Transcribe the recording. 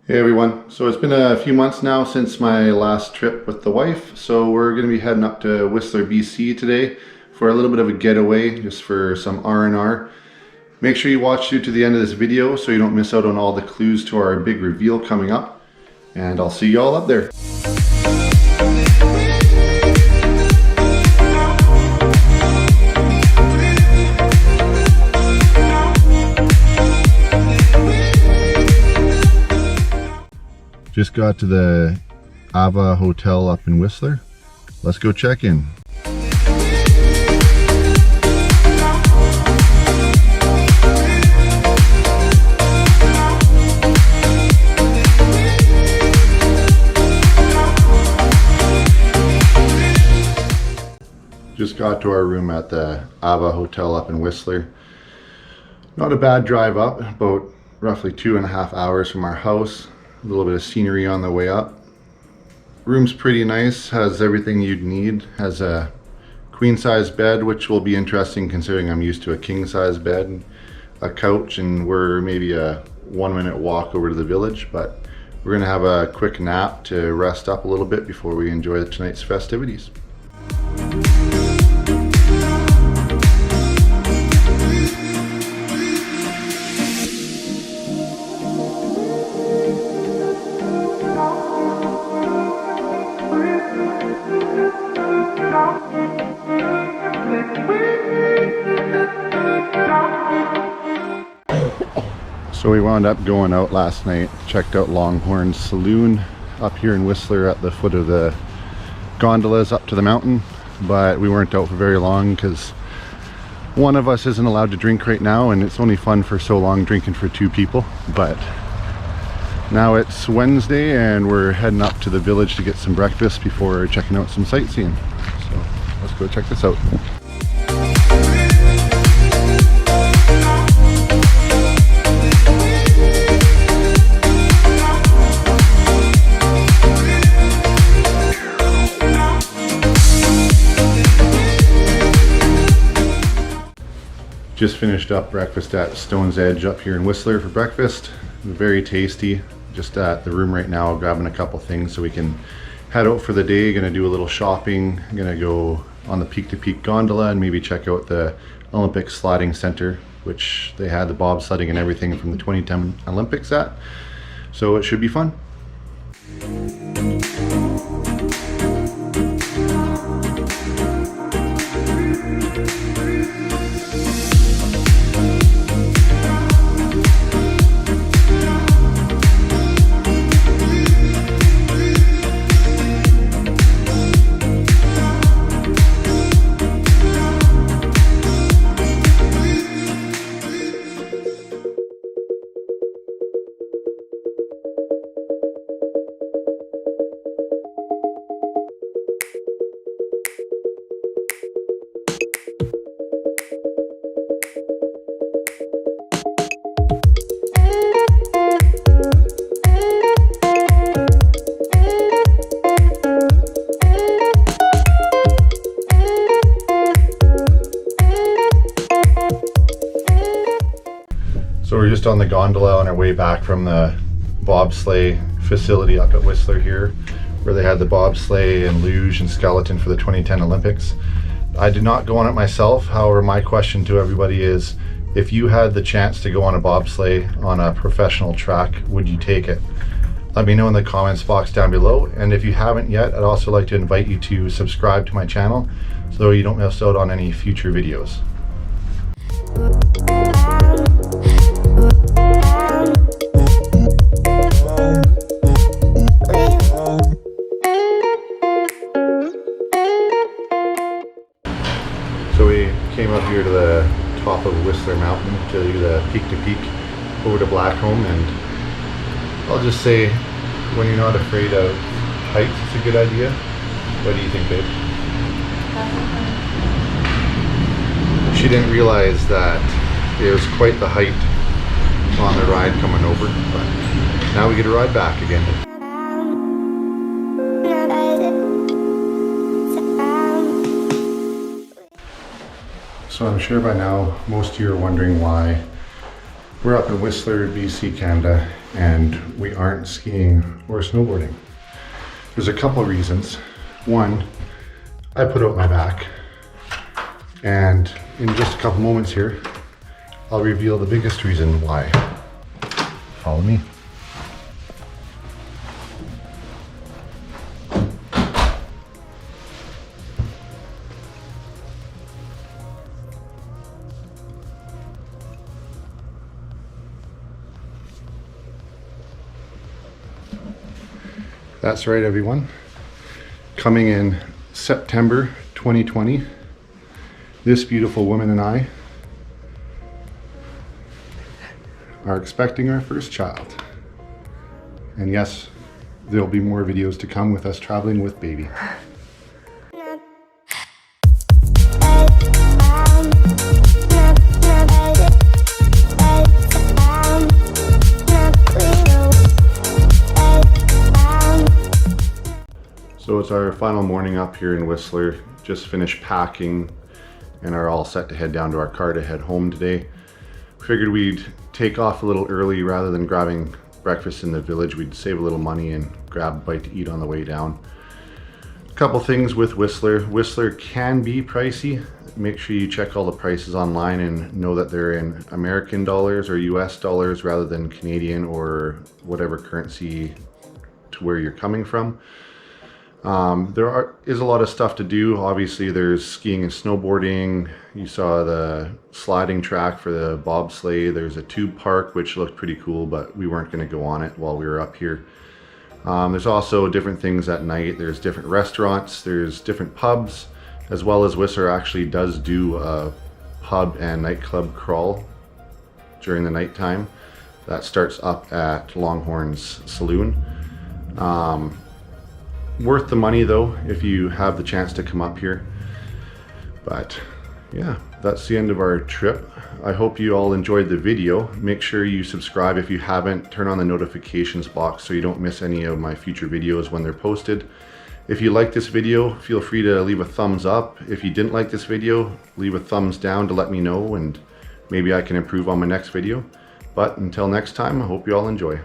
Hey everyone, so it's been a few months now since my last trip with the wife, so we're going to be heading up to Whistler, BC today for a little bit of a getaway, just for some R&R. Make sure you watch through to the end of this video so you don't miss out on all the clues to our big reveal coming up, and I'll see you all up there. Just got to the Ava Hotel up in Whistler. Let's go check in. Just got to our room at the Ava Hotel up in Whistler. Not a bad drive up, about roughly 2.5 hours from our house. A little bit of scenery on the way up. Room's pretty nice, has everything you'd need. Has a queen size bed, which will be interesting considering I'm used to a king size bed, a couch, and we're maybe a 1-minute walk over to the village, but we're gonna have a quick nap to rest up a little bit before we enjoy tonight's festivities. So we wound up going out last night, checked out Longhorn Saloon up here in Whistler at the foot of the gondolas up to the mountain, but we weren't out for very long because one of us isn't allowed to drink right now, and it's only fun for so long drinking for 2 people. But now it's Wednesday and we're heading up to the village to get some breakfast before checking out some sightseeing. So let's go check this out. Just finished up breakfast at Stone's Edge up here in Whistler for breakfast. Very tasty. Just at the room right now grabbing a couple things so we can head out for the day. Gonna do a little shopping. I'm gonna go on the Peak to Peak gondola and maybe check out the Olympic Sliding Center, which they had the bobsledding and everything from the 2010 Olympics at. So it should be fun. So we're just on the gondola on our way back from the bobsleigh facility up at Whistler here, where they had the bobsleigh and luge and skeleton for the 2010 Olympics. I did not go on it myself. However, my question to everybody is, if you had the chance to go on a bobsleigh on a professional track, would you take it? Let me know in the comments box down below. And if you haven't yet, I'd also like to invite you to subscribe to my channel so you don't miss out on any future videos. So we came up here to the top of Whistler Mountain to do the peak to peak over to Blackcomb, and I'll just say, when you're not afraid of heights, it's a good idea. What do you think, babe? She didn't realize that it was quite the height on the ride coming over, but now we get to ride back again. So I'm sure by now most of you are wondering why we're up in Whistler, BC, Canada, and we aren't skiing or snowboarding. There's a couple of reasons. One, I put out my back, and in just a couple moments here, I'll reveal the biggest reason why. Follow me. That's right, everyone. Coming in September 2020, this beautiful woman and I are expecting our first child. And yes, there'll be more videos to come with us traveling with baby. So it's our final morning up here in Whistler. Just finished packing and are all set to head down to our car to head home today. Figured we'd take off a little early rather than grabbing breakfast in the village. We'd save a little money and grab a bite to eat on the way down. A couple things with Whistler. Whistler can be pricey. Make sure you check all the prices online and know that they're in American dollars or US dollars rather than Canadian or whatever currency to where you're coming from. There is a lot of stuff to do. Obviously there's skiing and snowboarding. You saw the sliding track for the bobsleigh. There's a tube park which looked pretty cool, but we weren't going to go on it while we were up here. There's also different things at night. There's different restaurants, there's different pubs, as well as Whistler actually does do a pub and nightclub crawl during the nighttime. That starts up at Longhorn's Saloon. Worth the money though if you have the chance to come up here. But yeah, that's the end of our trip. I hope you all enjoyed the video. Make sure you subscribe if you haven't. Turn on the notifications box so you don't miss any of my future videos when they're posted. If you like this video, feel free to leave a thumbs up. If you didn't like this video, leave a thumbs down to let me know, and maybe I can improve on my next video. But until next time, I hope you all enjoy.